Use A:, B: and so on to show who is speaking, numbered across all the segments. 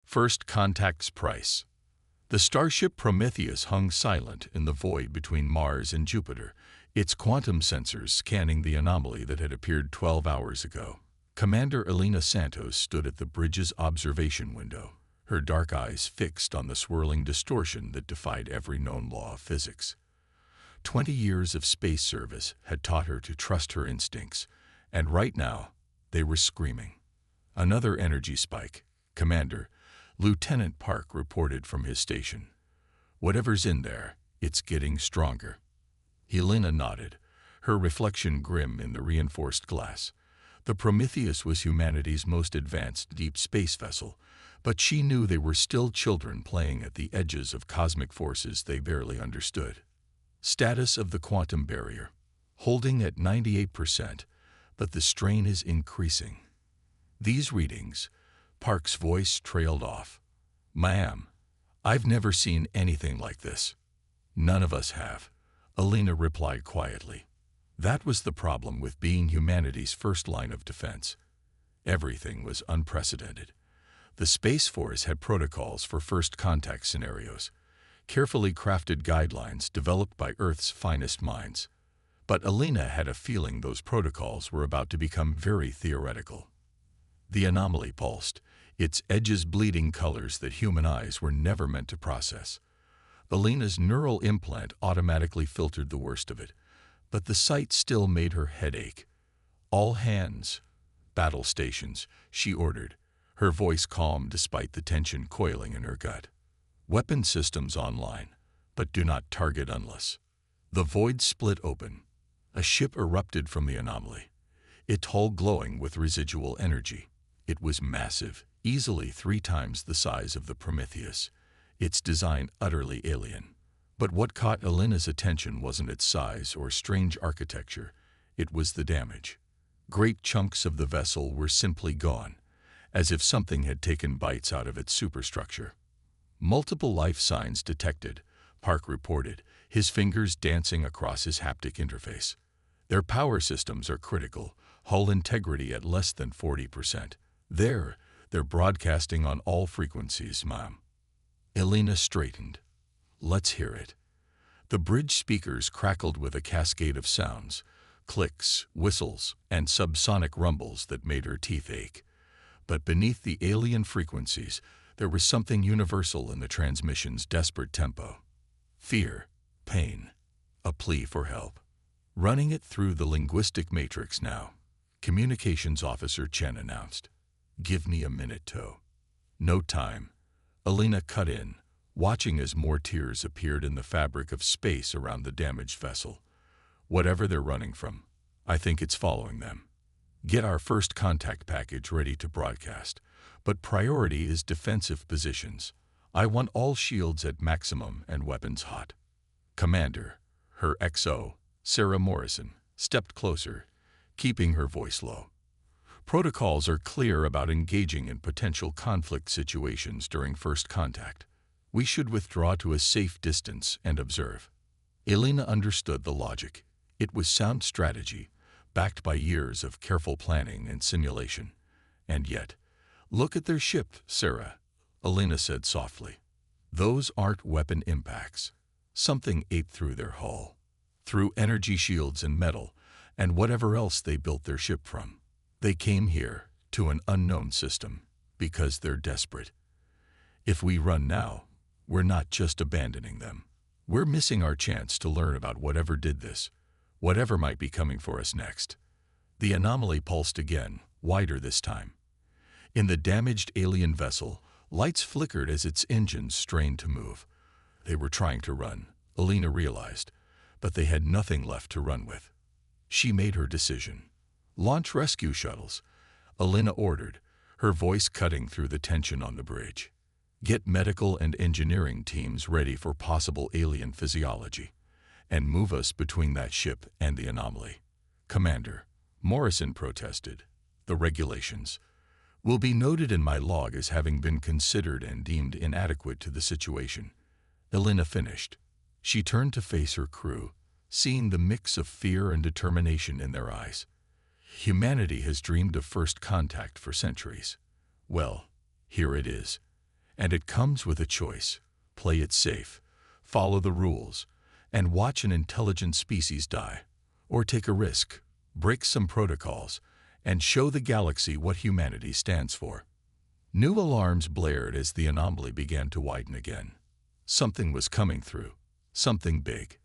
A: First Contact's Price. The starship Prometheus hung silent in the void between Mars and Jupiter, its quantum sensors scanning the anomaly that had appeared 12 hours ago. Commander Elena Santos stood at the bridge's observation window, her dark eyes fixed on the swirling distortion that defied every known law of physics. 20 years of space service had taught her to trust her instincts, and right now, they were screaming. Another energy spike. Commander, Lieutenant Park reported from his station. Whatever's in there, it's getting stronger. Helena nodded, her reflection grim in the reinforced glass. The Prometheus was humanity's most advanced deep space vessel, but she knew they were still children playing at the edges of cosmic forces they barely understood. Status of the quantum barrier. Holding at 98%, but the strain is increasing. These readings, Park's voice trailed off. Ma'am, I've never seen anything like this. None of us have, Elena replied quietly. That was the problem with being humanity's first line of defense. Everything was unprecedented. The Space Force had protocols for first contact scenarios, carefully crafted guidelines developed by Earth's finest minds. But Elena had a feeling those protocols were about to become very theoretical. The anomaly pulsed, its edges bleeding colors that human eyes were never meant to process. Elena's neural implant automatically filtered the worst of it, but the sight still made her head ache. All hands, battle stations, she ordered, her voice calm despite the tension coiling in her gut. Weapon systems online, but do not target unless. The void split open. A ship erupted from the anomaly, its hull glowing with residual energy. It was massive, easily 3 times the size of the Prometheus, its design utterly alien. But what caught Elena's attention wasn't its size or strange architecture, it was the damage. Great chunks of the vessel were simply gone, as if something had taken bites out of its superstructure. Multiple life signs detected, Park reported, his fingers dancing across his haptic interface. Their power systems are critical, hull integrity at less than 40%. They're broadcasting on all frequencies, ma'am. Elena straightened. Let's hear it. The bridge speakers crackled with a cascade of sounds, clicks, whistles, and subsonic rumbles that made her teeth ache. But beneath the alien frequencies, there was something universal in the transmission's desperate tempo. Fear, pain, a plea for help. Running it through the linguistic matrix now, Communications Officer Chen announced. Give me a minute, To. No time. Elena cut in, watching as more tears appeared in the fabric of space around the damaged vessel. Whatever they're running from, I think it's following them. Get our first contact package ready to broadcast, but priority is defensive positions. I want all shields at maximum and weapons hot. Commander, her XO, Sarah Morrison, stepped closer, keeping her voice low. Protocols are clear about engaging in potential conflict situations during first contact. We should withdraw to a safe distance and observe. Elena understood the logic. It was sound strategy, backed by years of careful planning and simulation. And yet, look at their ship, Sarah, Elena said softly. Those aren't weapon impacts. Something ate through their hull, through energy shields and metal, and whatever else they built their ship from. They came here, to an unknown system, because they're desperate. If we run now, we're not just abandoning them. We're missing our chance to learn about whatever did this, whatever might be coming for us next. The anomaly pulsed again, wider this time. In the damaged alien vessel, lights flickered as its engines strained to move. They were trying to run, Elena realized, but they had nothing left to run with. She made her decision. Launch rescue shuttles, Elena ordered, her voice cutting through the tension on the bridge. Get medical and engineering teams ready for possible alien physiology, and move us between that ship and the anomaly. Commander, Morrison protested. The regulations will be noted in my log as having been considered and deemed inadequate to the situation. Elena finished. She turned to face her crew, seeing the mix of fear and determination in their eyes. Humanity has dreamed of first contact for centuries. Well, here it is. And it comes with a choice. Play it safe, follow the rules, and watch an intelligent species die. Or take a risk, break some protocols, and show the galaxy what humanity stands for. New alarms blared as the anomaly began to widen again. Something was coming through, something big.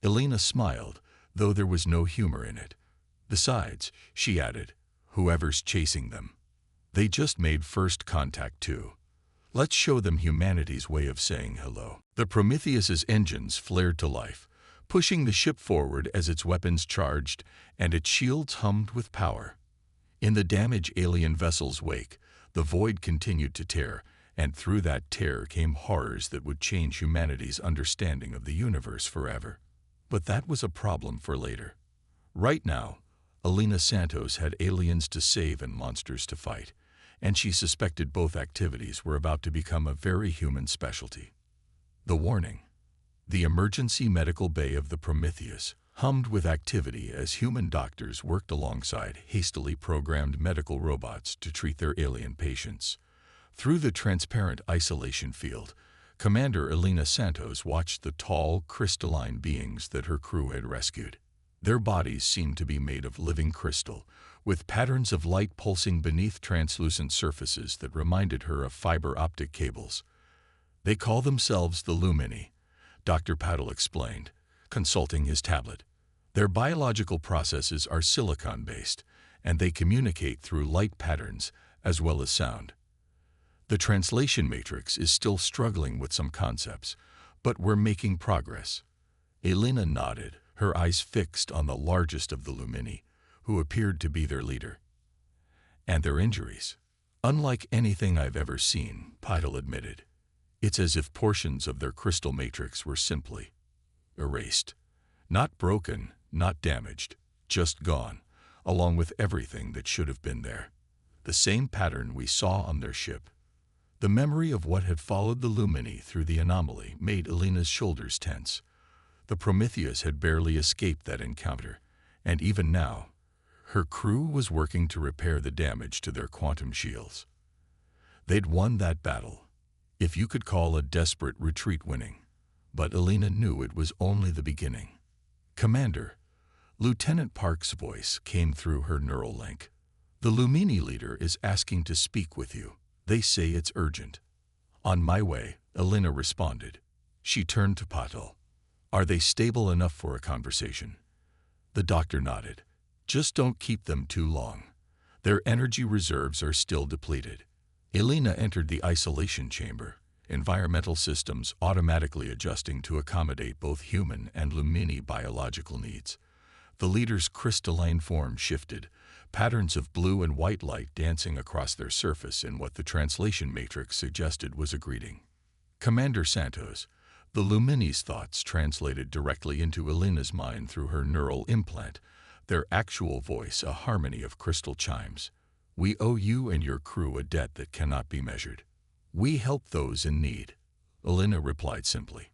A: Elena smiled, though there was no humor in it. Besides, she added, whoever's chasing them. They just made first contact too. Let's show them humanity's way of saying hello. The Prometheus's engines flared to life, pushing the ship forward as its weapons charged and its shields hummed with power. In the damaged alien vessel's wake, the void continued to tear, and through that tear came horrors that would change humanity's understanding of the universe forever. But that was a problem for later. Right now, Elena Santos had aliens to save and monsters to fight, and she suspected both activities were about to become a very human specialty. The warning. The emergency medical bay of the Prometheus hummed with activity as human doctors worked alongside hastily programmed medical robots to treat their alien patients. Through the transparent isolation field, Commander Elena Santos watched the tall, crystalline beings that her crew had rescued. Their bodies seemed to be made of living crystal, with patterns of light pulsing beneath translucent surfaces that reminded her of fiber optic cables. They call themselves the Lumini, Dr. Paddle explained, consulting his tablet. Their biological processes are silicon-based, and they communicate through light patterns as well as sound. The translation matrix is still struggling with some concepts, but we're making progress. Elena nodded, her eyes fixed on the largest of the Lumini, who appeared to be their leader. And their injuries. Unlike anything I've ever seen, Paddle admitted. It's as if portions of their crystal matrix were simply erased. Not broken, not damaged, just gone, along with everything that should have been there. The same pattern we saw on their ship. The memory of what had followed the Lumini through the anomaly made Elena's shoulders tense. The Prometheus had barely escaped that encounter, and even now, her crew was working to repair the damage to their quantum shields. They'd won that battle, if you could call a desperate retreat winning, but Elena knew it was only the beginning. Commander, Lieutenant Park's voice came through her neural link. The Lumini leader is asking to speak with you. They say it's urgent. On my way, Elena responded. She turned to Patel. Are they stable enough for a conversation? The doctor nodded. Just don't keep them too long. Their energy reserves are still depleted. Elena entered the isolation chamber, environmental systems automatically adjusting to accommodate both human and Lumini biological needs. The leader's crystalline form shifted, patterns of blue and white light dancing across their surface in what the translation matrix suggested was a greeting. Commander Santos, the Lumini's thoughts translated directly into Elena's mind through her neural implant, their actual voice a harmony of crystal chimes. We owe you and your crew a debt that cannot be measured. We help those in need. Elena replied simply.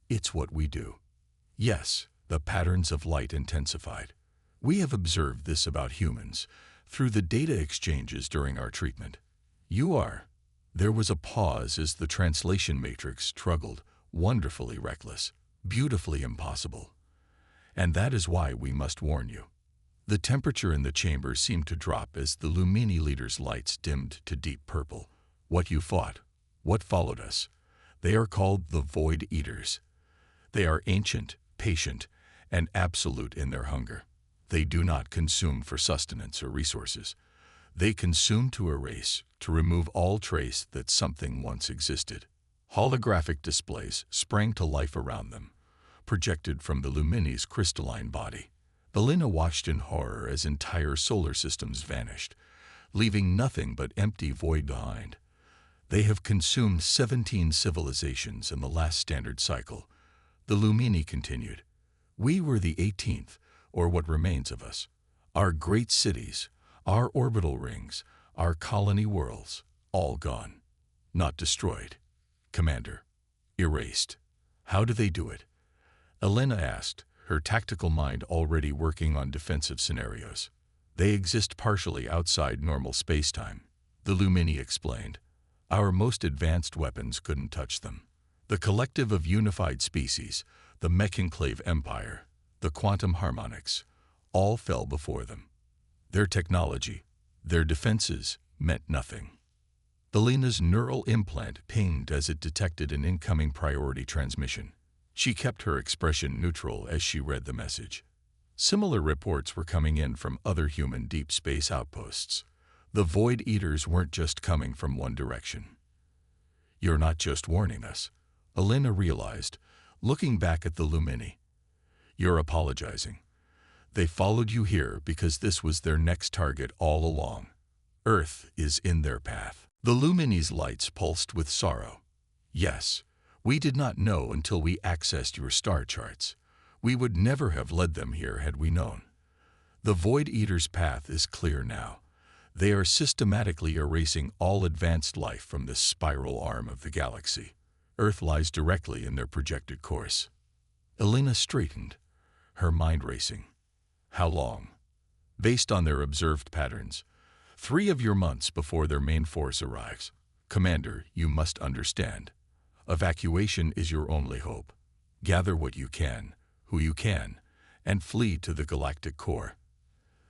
A: It's what we do. Yes, the patterns of light intensified. We have observed this about humans through the data exchanges during our treatment. You are. There was a pause as the translation matrix struggled, wonderfully reckless, beautifully impossible. And that is why we must warn you. The temperature in the chamber seemed to drop as the Lumini leader's lights dimmed to deep purple. What you fought, what followed us, they are called the Void Eaters. They are ancient, patient, and absolute in their hunger. They do not consume for sustenance or resources. They consume to erase, to remove all trace that something once existed. Holographic displays sprang to life around them, projected from the Lumini's crystalline body. Elena watched in horror as entire solar systems vanished, leaving nothing but empty void behind. They have consumed 17 civilizations in the last standard cycle. The Lumini continued. We were the 18th, or what remains of us. Our great cities, our orbital rings, our colony worlds, all gone. Not destroyed. Commander, erased. How do they do it? Elena asked, her tactical mind already working on defensive scenarios. They exist partially outside normal spacetime, the Lumini explained. Our most advanced weapons couldn't touch them. The collective of unified species, the mech-enclave empire, the quantum harmonics, all fell before them. Their technology, their defenses, meant nothing. Elena's neural implant pinged as it detected an incoming priority transmission. She kept her expression neutral as she read the message. Similar reports were coming in from other human deep space outposts. The Void Eaters weren't just coming from one direction. "You're not just warning us," Elena realized, looking back at the Lumini. "You're apologizing. They followed you here because this was their next target all along. Earth is in their path." The Lumini's lights pulsed with sorrow. "Yes, we did not know until we accessed your star charts. We would never have led them here had we known. The Void Eater's path is clear now. They are systematically erasing all advanced life from this spiral arm of the galaxy. Earth lies directly in their projected course." Elena straightened, her mind racing. "How long?" "Based on their observed patterns, 3 of your months before their main force arrives. Commander, you must understand. Evacuation is your only hope. Gather what you can, who you can, and flee to the galactic core.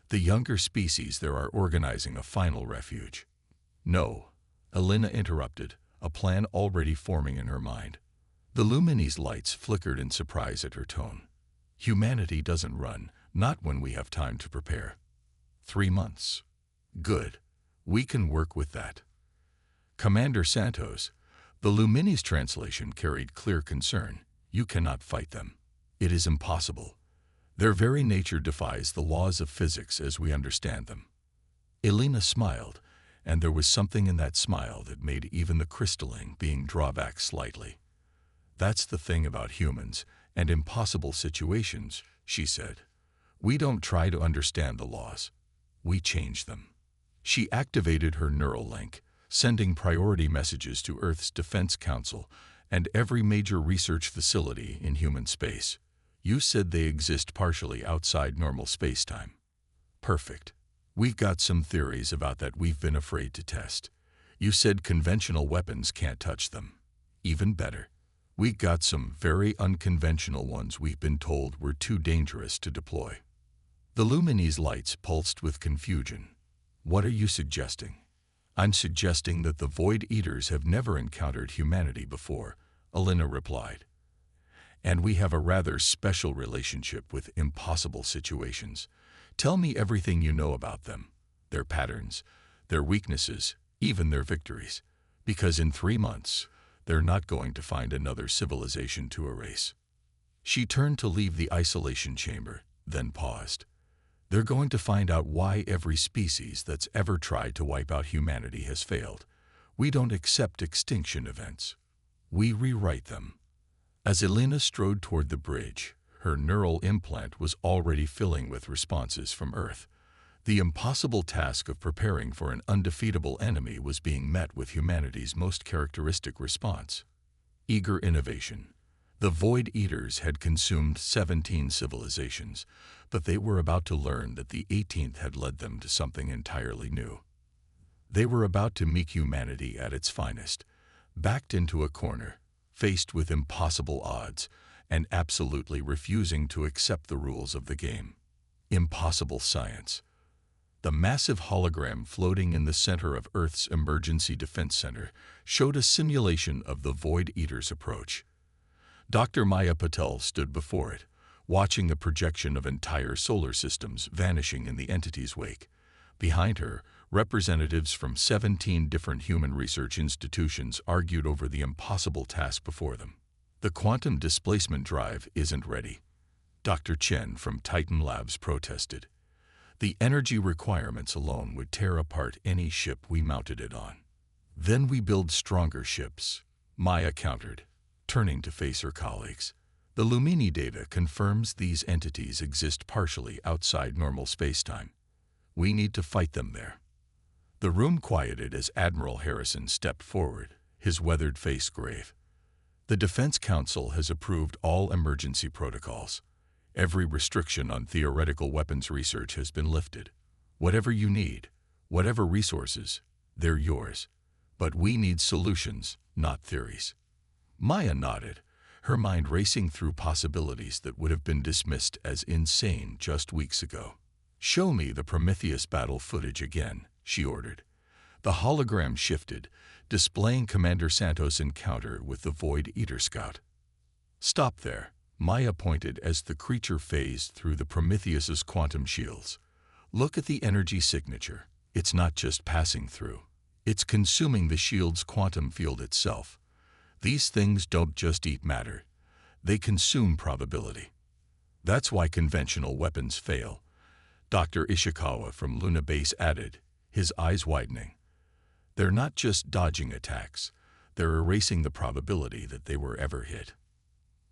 A: The younger species there are organizing a final refuge." "No," Elena interrupted, a plan already forming in her mind. The Lumini's lights flickered in surprise at her tone. "Humanity doesn't run, not when we have time to prepare." 3 months. "Good. We can work with that." "Commander Santos," the Lumini's translation carried clear concern. "You cannot fight them. It is impossible. Their very nature defies the laws of physics as we understand them." Elena smiled, and there was something in that smile that made even the crystalline being draw back slightly. "That's the thing about humans and impossible situations," she said. "We don't try to understand the laws. We change them." She activated her neural link, sending priority messages to Earth's Defense Council and every major research facility in human space. "You said they exist partially outside normal spacetime." "Perfect. We've got some theories about that we've been afraid to test. You said conventional weapons can't touch them. Even better. We've got some very unconventional ones we've been told were too dangerous to deploy." The Lumini's lights pulsed with confusion. "What are you suggesting?" "I'm suggesting that the Void Eaters have never encountered humanity before," Elena replied. "And we have a rather special relationship with impossible situations. Tell me everything you know about them, their patterns, their weaknesses, even their victories. Because in 3 months, they're not going to find another civilization to erase." She turned to leave the isolation chamber, then paused. "They're going to find out why every species that's ever tried to wipe out humanity has failed. We don't accept extinction events. We rewrite them." As Elena strode toward the bridge, her neural implant was already filling with responses from Earth. The impossible task of preparing for an undefeatable enemy was being met with humanity's most characteristic response: eager innovation. The Void Eaters had consumed 17 civilizations, but they were about to learn that the 18th had led them to something entirely new. They were about to meet humanity at its finest, backed into a corner, faced with impossible odds, and absolutely refusing to accept the rules of the game. Impossible science. The massive hologram floating in the center of Earth's Emergency Defense Center showed a simulation of the Void Eaters' approach. Dr. Maya Patel stood before it, watching the projection of entire solar systems vanishing in the entity's wake. Behind her, representatives from 17 different human research institutions argued over the impossible task before them. "The quantum displacement drive isn't ready," Dr. Chen from Titan Labs protested. "The energy requirements alone would tear apart any ship we mounted it on." "Then we build stronger ships," Maya countered, turning to face her colleagues. "The Lumini data confirms these entities exist partially outside normal spacetime. We need to fight them there." The room quieted as Admiral Harrison stepped forward, his weathered face grave. "The Defense Council has approved all emergency protocols. Every restriction on theoretical weapons research has been lifted. Whatever you need, whatever resources, they're yours. But we need solutions, not theories. Maya nodded, her mind racing through possibilities that would have been dismissed as insane just weeks ago. "Show me the Prometheus battle footage again," she ordered. The hologram shifted, displaying Commander Santos' encounter with the Void Eater Scout. "Stop there," Maya pointed as the creature phased through the Prometheus's quantum shields. "Look at the energy signature. It's not just passing through. It's consuming the shield's quantum field itself. These things don't just eat matter. They consume probability. That's why conventional weapons fail," Dr. Ishikawa from Luna Base added, his eyes widening. "They're not just dodging attacks. They're erasing the probability that they were ever hit."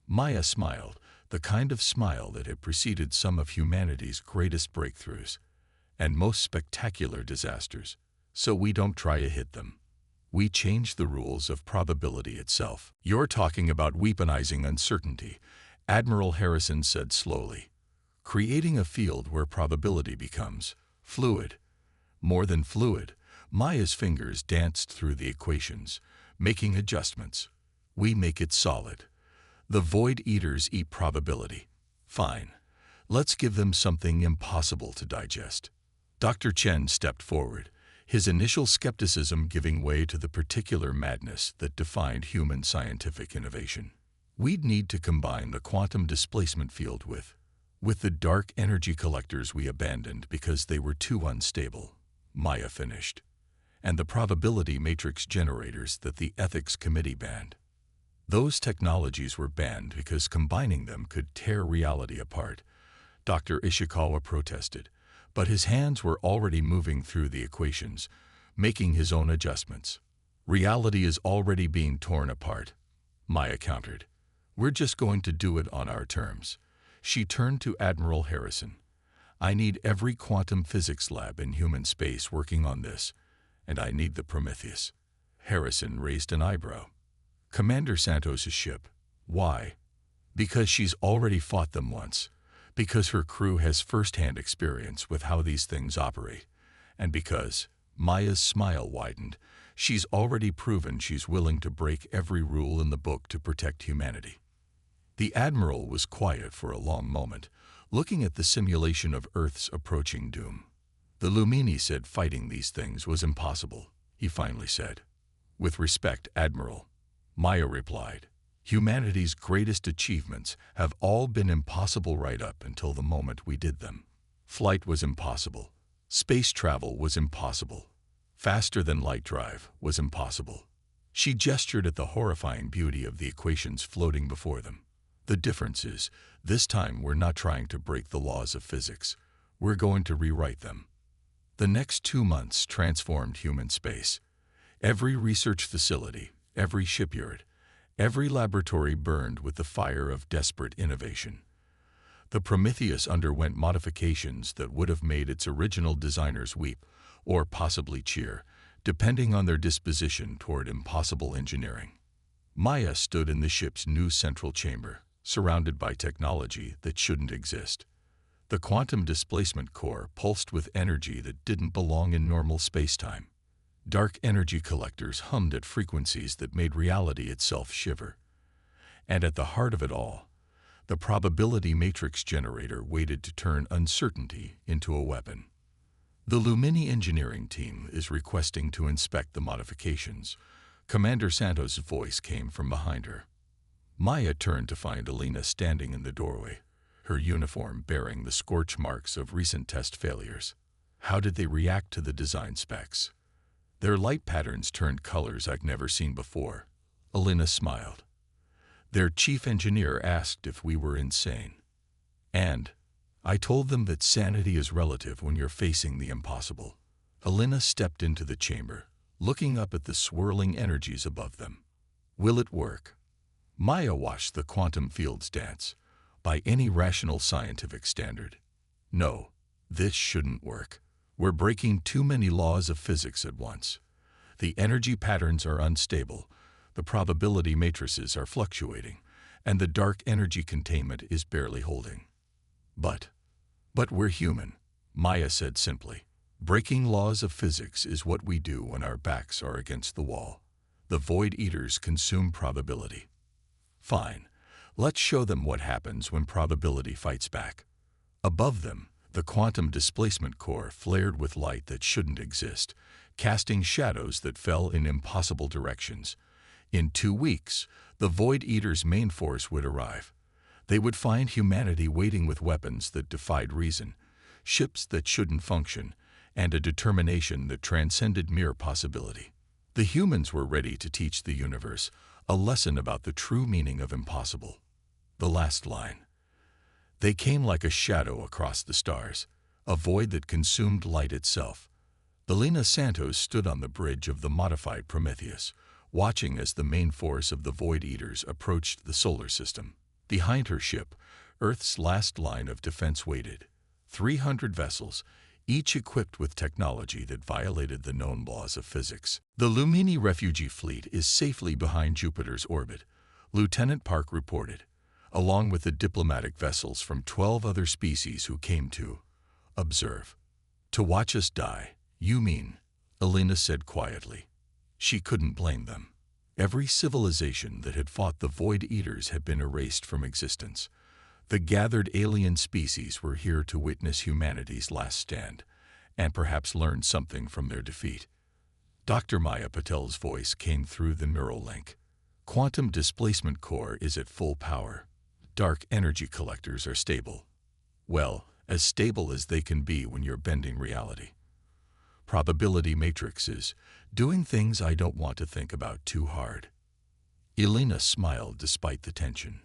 A: Maya smiled, the kind of smile that had preceded some of humanity's greatest breakthroughs and most spectacular disasters. "So we don't try to hit them. We change the rules of probability itself." "You're talking about weaponizing uncertainty," Admiral Harrison said slowly. "Creating a field where probability becomes fluid." More than fluid, Maya's fingers danced through the equations, making adjustments. "We make it solid. The Void Eaters eat probability. Fine. Let's give them something impossible to digest." Dr. Chen stepped forward, his initial skepticism giving way to the particular madness that defined human scientific innovation. "We'd need to combine the quantum displacement field with the dark energy collectors we abandoned because they were too unstable," Maya finished, "and the probability matrix generators that the ethics committee banned. Those technologies were banned because combining them could tear reality apart," Dr. Ishikawa protested, but his hands were already moving through the equations, making his own adjustments. "Reality is already being torn apart," Maya countered. "We're just going to do it on our terms." She turned to Admiral Harrison. "I need every quantum physics lab in human space working on this, and I need the Prometheus." Harrison raised an eyebrow. "Commander Santos' ship. Why?" "Because she's already fought them once. Because her crew has first-hand experience with how these things operate. And because," Maya's smile widened, "she's already proven she's willing to break every rule in the book to protect humanity." The Admiral was quiet for a long moment, looking at the simulation of Earth's approaching doom. "The Lumini said fighting these things was impossible," he finally said. "With respect, Admiral," Maya replied, "humanity's greatest achievements have all been impossible right up until the moment we did them. Flight was impossible. Space travel was impossible. Faster-than-light drive was impossible." She gestured at the horrifying beauty of the equations floating before them. "The difference is, this time we're not trying to break the laws of physics. We're going to rewrite them." The next 2 months transformed human space. Every research facility, every shipyard, every laboratory burned with the fire of desperate innovation. The Prometheus underwent modifications that would have made its original designers weep, or possibly cheer, depending on their disposition toward impossible engineering. Maya stood in the ship's new central chamber, surrounded by technology that shouldn't exist. The quantum displacement core pulsed with energy that didn't belong in normal spacetime. Dark energy collectors hummed at frequencies that made reality itself shiver. And at the heart of it all, the probability matrix generator waited to turn uncertainty into a weapon. "The Lumini engineering team is requesting to inspect the modifications." Commander Santos' voice came from behind her. Maya turned to find Alina standing in the doorway, her uniform bearing the scorch marks of recent test failures. "How did they react to the design specs?" "Their light patterns turned colors I'd never seen before." Alina smiled. "Their chief engineer asked if we were insane. And I told them that sanity is relative when you're facing the impossible." Alina stepped into the chamber, looking up at the swirling energies above them. "Will it work?" Maya watched the quantum fields dance. "By any rational scientific standard, no, this shouldn't work. We're breaking too many laws of physics at once. The energy patterns are unstable, the probability matrices are fluctuating, and the dark energy containment is barely holding." But we're human," Maya said simply. Breaking laws of physics is what we do when our backs are against the wall. The Void Eaters consume probability. Fine. Let's show them what happens when probability fights back. Above them, the quantum displacement core flared with light that shouldn't exist, casting shadows that fell in impossible directions. In 2 weeks, the Void Eaters' main force would arrive. They would find humanity waiting with weapons that defied reason, ships that shouldn't function, and a determination that transcended mere possibility. The humans were ready to teach the universe a lesson about the true meaning of impossible. The last line. They came like a shadow across the stars, a void that consumed light itself. Elena Santos stood on the bridge of the modified Prometheus, watching as the main force of the Void Eaters approached the solar system. Behind her ship, Earth's last line of defense waited. 300 vessels, each equipped with technology that violated the known laws of physics. The Lumini refugee fleet is safely behind Jupiter's orbit, Lieutenant Park reported, along with the diplomatic vessels from 12 other species who came to observe. To watch us die, you mean, Elena said quietly. She couldn't blame them. Every civilization that had fought the Void Eaters had been erased from existence. The gathered alien species were here to witness humanity's last stand, and perhaps learn something from their defeat. Dr. Maya Patel's voice came through the neural link. Quantum displacement core is at full power. Dark energy collectors are stable. Well, as stable as they can be when you're bending reality. Probability matrix is doing things I don't want to think about too hard. Elena smiled despite the tension.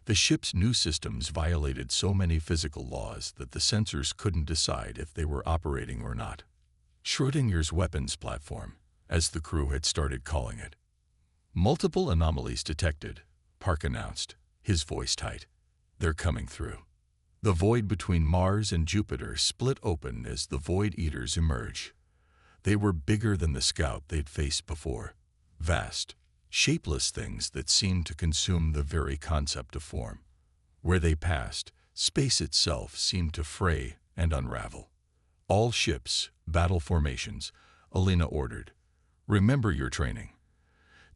A: The ship's new systems violated so many physical laws that the sensors couldn't decide if they were operating or not. Schrödinger's weapons platform, as the crew had started calling it. Multiple anomalies detected, Park announced, his voice tight. They're coming through. The void between Mars and Jupiter split open as the Void Eaters emerge. They were bigger than the scout they'd faced before. Vast, shapeless things that seemed to consume the very concept of form. Where they passed, space itself seemed to fray and unravel. All ships, battle formations, Elena ordered. Remember your training.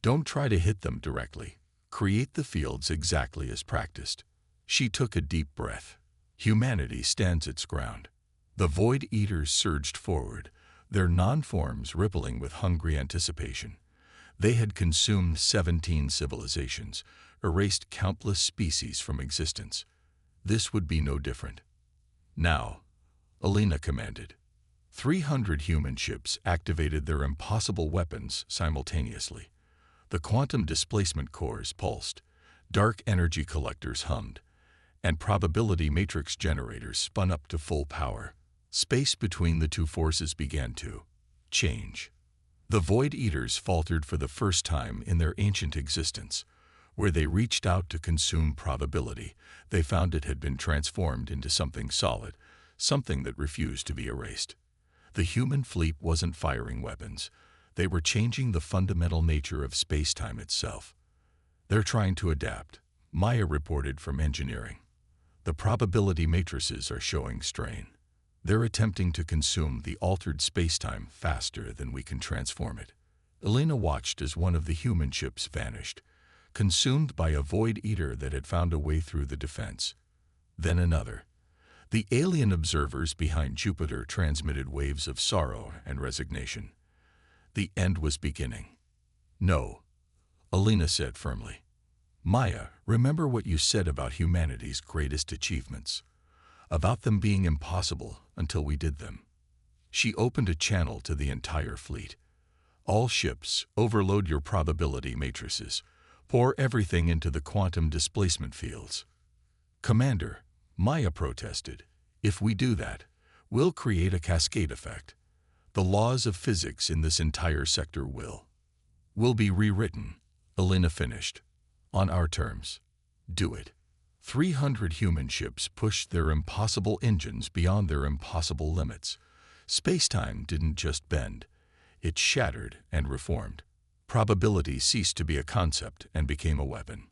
A: Don't try to hit them directly. Create the fields exactly as practiced. She took a deep breath. Humanity stands its ground. The Void Eaters surged forward, their non-forms rippling with hungry anticipation. They had consumed 17 civilizations, erased countless species from existence. This would be no different. Now, Elena commanded. 300 human ships activated their impossible weapons simultaneously. The quantum displacement cores pulsed, dark energy collectors hummed, and probability matrix generators spun up to full power. Space between the two forces began to change. The Void Eaters faltered for the first time in their ancient existence. Where they reached out to consume probability, they found it had been transformed into something solid, something that refused to be erased. The human fleet wasn't firing weapons. They were changing the fundamental nature of space-time itself. They're trying to adapt, Maya reported from engineering. The probability matrices are showing strain. They're attempting to consume the altered space-time faster than we can transform it. Elena watched as one of the human ships vanished, consumed by a Void Eater that had found a way through the defense. Then another. The alien observers behind Jupiter transmitted waves of sorrow and resignation. The end was beginning. No, Elena said firmly. Maya, remember what you said about humanity's greatest achievements. About them being impossible until we did them. She opened a channel to the entire fleet. All ships, overload your probability matrices. Pour everything into the quantum displacement fields. Commander, Maya protested, if we do that, we'll create a cascade effect. The laws of physics in this entire sector will be rewritten, Elena finished. On our terms. Do it. 300 human ships pushed their impossible engines beyond their impossible limits. Space-time didn't just bend. It shattered and reformed. Probability ceased to be a concept and became a weapon.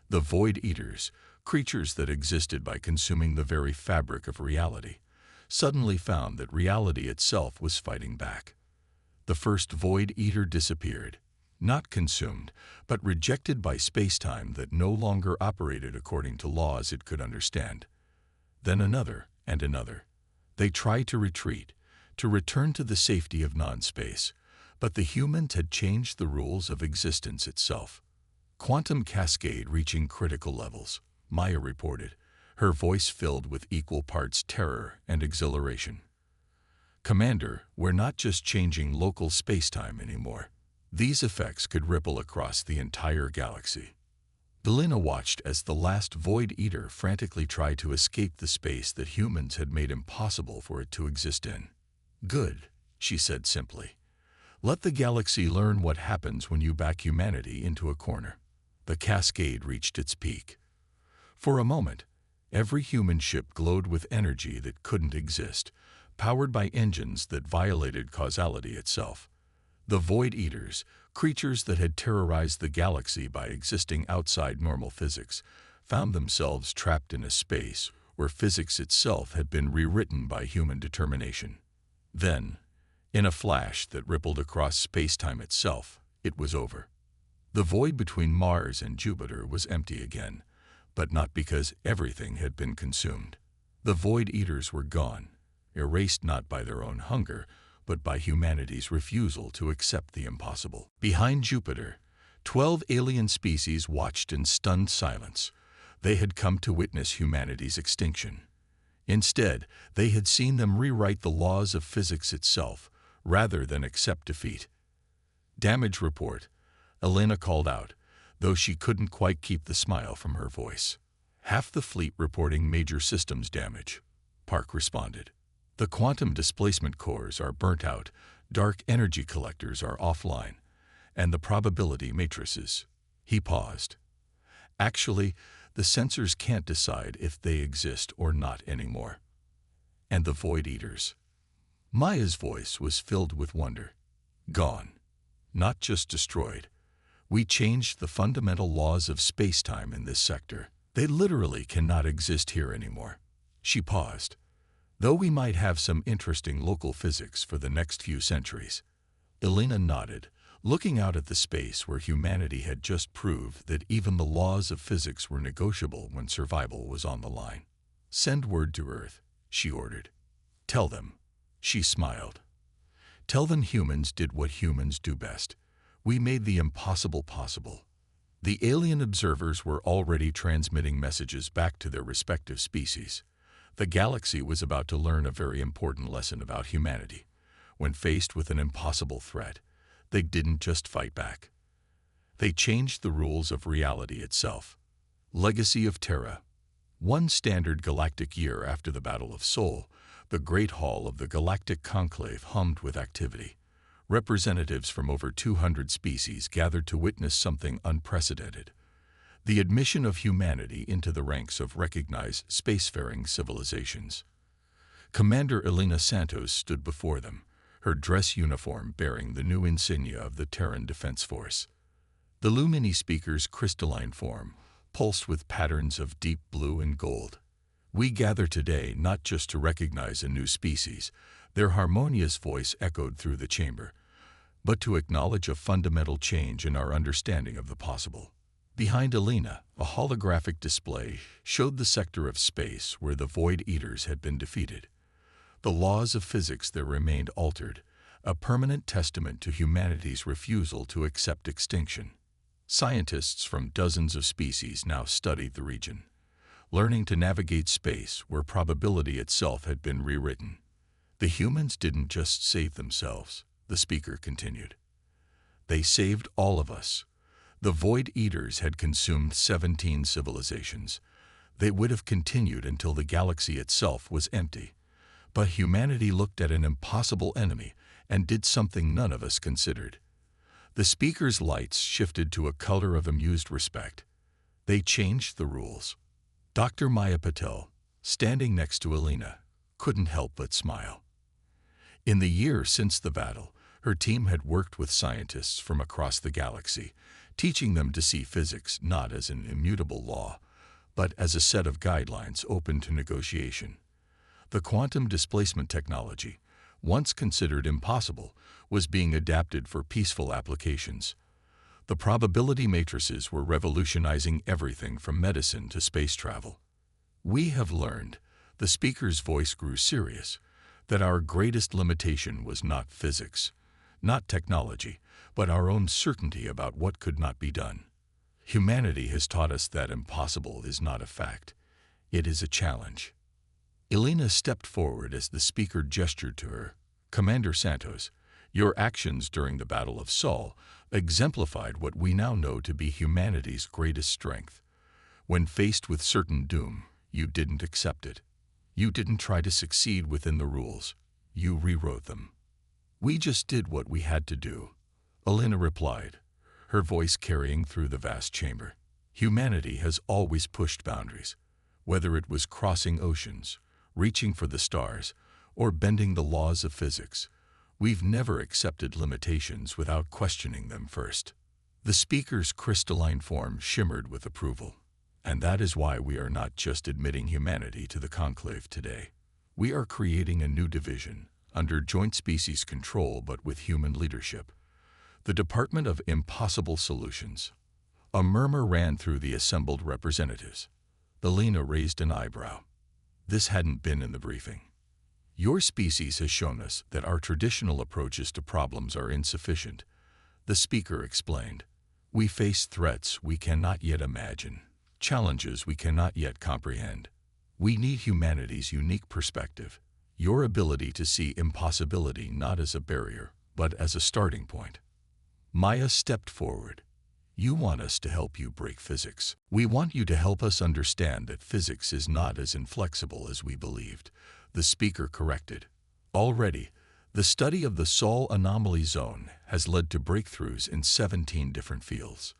A: The Void Eaters, creatures that existed by consuming the very fabric of reality, suddenly found that reality itself was fighting back. The first Void Eater disappeared, not consumed, but rejected by space-time that no longer operated according to laws it could understand. Then another and another. They tried to retreat, to return to the safety of non-space, but the humans had changed the rules of existence itself. Quantum cascade reaching critical levels, Maya reported, her voice filled with equal parts terror and exhilaration. Commander, we're not just changing local space-time anymore. These effects could ripple across the entire galaxy. Elena watched as the last Void Eater frantically tried to escape the space that humans had made impossible for it to exist in. Good, she said simply. Let the galaxy learn what happens when you back humanity into a corner. The cascade reached its peak. For a moment, every human ship glowed with energy that couldn't exist, powered by engines that violated causality itself. The Void Eaters, creatures that had terrorized the galaxy by existing outside normal physics, found themselves trapped in a space where physics itself had been rewritten by human determination. Then, in a flash that rippled across space-time itself, it was over. The void between Mars and Jupiter was empty again, but not because everything had been consumed. The Void Eaters were gone, erased not by their own hunger, but by humanity's refusal to accept the impossible. Behind Jupiter, 12 alien species watched in stunned silence. They had come to witness humanity's extinction. Instead, they had seen them rewrite the laws of physics itself, rather than accept defeat. Damage report, Elena called out, though she couldn't quite keep the smile from her voice. Half the fleet reporting major systems damage, Park responded. The quantum displacement cores are burnt out, dark energy collectors are offline, and the probability matrices. He paused. Actually, the sensors can't decide if they exist or not anymore. And the Void Eaters. Maya's voice was filled with wonder. Gone. Not just destroyed. We changed the fundamental laws of space-time in this sector. They literally cannot exist here anymore. She paused. Though we might have some interesting local physics for the next few centuries. Elena nodded, looking out at the space where humanity had just proved that even the laws of physics were negotiable when survival was on the line. Send word to Earth, she ordered. Tell them. She smiled. Tell them humans did what humans do best. We made the impossible possible. The alien observers were already transmitting messages back to their respective species. The galaxy was about to learn a very important lesson about humanity. When faced with an impossible threat, they didn't just fight back. They changed the rules of reality itself. Legacy of Terra. One standard galactic year after the Battle of Sol, the Great Hall of the Galactic Conclave hummed with activity. Representatives from over 200 species gathered to witness something unprecedented. The admission of humanity into the ranks of recognized spacefaring civilizations. Commander Elena Santos stood before them, her dress uniform bearing the new insignia of the Terran Defense Force. The Lumini speaker's crystalline form pulsed with patterns of deep blue and gold. We gather today not just to recognize a new species, their harmonious voice echoed through the chamber, but to acknowledge a fundamental change in our understanding of the possible. Behind Elena, a holographic display showed the sector of space where the Void Eaters had been defeated. The laws of physics there remained altered, a permanent testament to humanity's refusal to accept extinction. Scientists from dozens of species now studied the region, learning to navigate space where probability itself had been rewritten. The humans didn't just save themselves, the speaker continued. They saved all of us. The Void Eaters had consumed 17 civilizations. They would have continued until the galaxy itself was empty. But humanity looked at an impossible enemy and did something none of us considered. The speaker's lights shifted to a color of amused respect. They changed the rules. Dr. Maya Patel, standing next to Elena, couldn't help but smile. In the year since the battle, her team had worked with scientists from across the galaxy, teaching them to see physics not as an immutable law, but as a set of guidelines open to negotiation. The quantum displacement technology, once considered impossible, was being adapted for peaceful applications. The probability matrices were revolutionizing everything from medicine to space travel. We have learned, the speaker's voice grew serious, that our greatest limitation was not physics, not technology, but our own certainty about what could not be done. Humanity has taught us that impossible is not a fact. It is a challenge. Elena stepped forward as the speaker gestured to her. Commander Santos, your actions during the Battle of Sol exemplified what we now know to be humanity's greatest strength. When faced with certain doom, you didn't accept it. You didn't try to succeed within the rules. You rewrote them. We just did what we had to do, Elena replied, her voice carrying through the vast chamber. Humanity has always pushed boundaries, whether it was crossing oceans, reaching for the stars, or bending the laws of physics. We've never accepted limitations without questioning them first. The speaker's crystalline form shimmered with approval. And that is why we are not just admitting humanity to the conclave today. We are creating a new division, under joint species control but with human leadership. The Department of Impossible Solutions. A murmur ran through the assembled representatives. Elena raised an eyebrow. This hadn't been in the briefing. Your species has shown us that our traditional approaches to problems are insufficient, the speaker explained. We face threats we cannot yet imagine, challenges we cannot yet comprehend. We need humanity's unique perspective, your ability to see impossibility not as a barrier, but as a starting point. Maya stepped forward. You want us to help you break physics. We want you to help us understand that physics is not as inflexible as we believed, the speaker corrected. Already, the study of the Sol anomaly zone has led to breakthroughs in 17 different fields.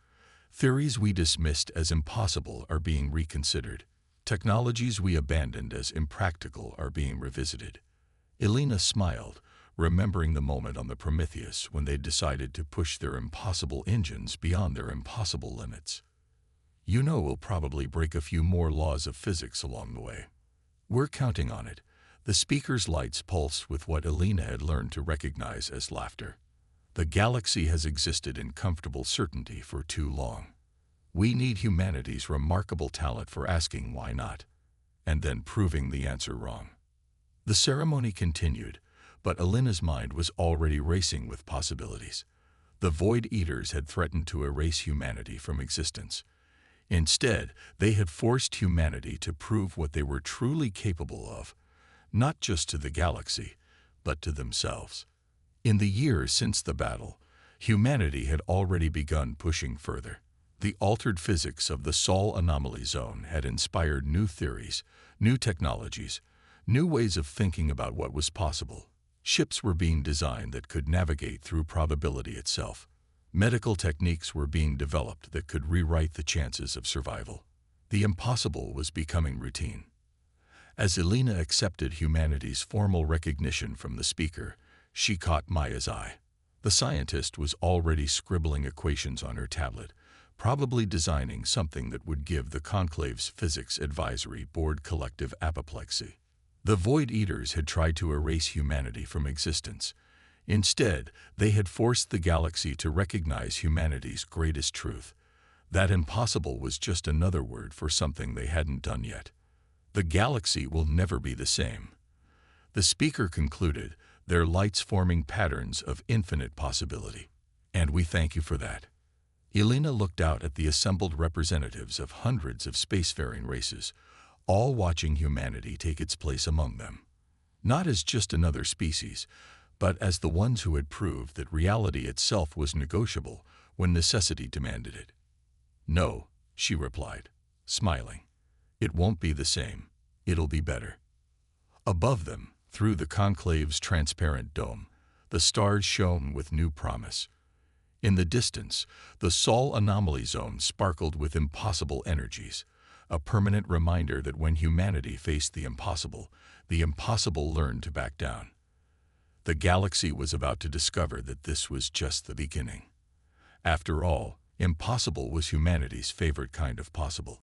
A: Theories we dismissed as impossible are being reconsidered. Technologies we abandoned as impractical are being revisited. Elena smiled, remembering the moment on the Prometheus when they decided to push their impossible engines beyond their impossible limits. You know we'll probably break a few more laws of physics along the way. We're counting on it. The speaker's lights pulsed with what Elena had learned to recognize as laughter. The galaxy has existed in comfortable certainty for too long. We need humanity's remarkable talent for asking why not, and then proving the answer wrong. The ceremony continued, but Elena's mind was already racing with possibilities. The Void Eaters had threatened to erase humanity from existence. Instead, they had forced humanity to prove what they were truly capable of, not just to the galaxy, but to themselves. In the years since the battle, humanity had already begun pushing further. The altered physics of the Sol anomaly zone had inspired new theories, new technologies, new ways of thinking about what was possible. Ships were being designed that could navigate through probability itself. Medical techniques were being developed that could rewrite the chances of survival. The impossible was becoming routine. As Elena accepted humanity's formal recognition from the speaker, she caught Maya's eye. The scientist was already scribbling equations on her tablet, probably designing something that would give the Conclave's Physics Advisory Board collective apoplexy. The Void Eaters had tried to erase humanity from existence. Instead, they had forced the galaxy to recognize humanity's greatest truth. That impossible was just another word for something they hadn't done yet. The galaxy will never be the same. The speaker concluded, their lights forming patterns of infinite possibility. And we thank you for that. Elena looked out at the assembled representatives of hundreds of spacefaring races, all watching humanity take its place among them. Not as just another species, but as the ones who had proved that reality itself was negotiable when necessity demanded it. No, she replied, smiling. It won't be the same. It'll be better. Above them, through the conclave's transparent dome, the stars shone with new promise. In the distance, the Sol anomaly zone sparkled with impossible energies, a permanent reminder that when humanity faced the impossible learned to back down. The galaxy was about to discover that this was just the beginning. After all, impossible was humanity's favorite kind of possible.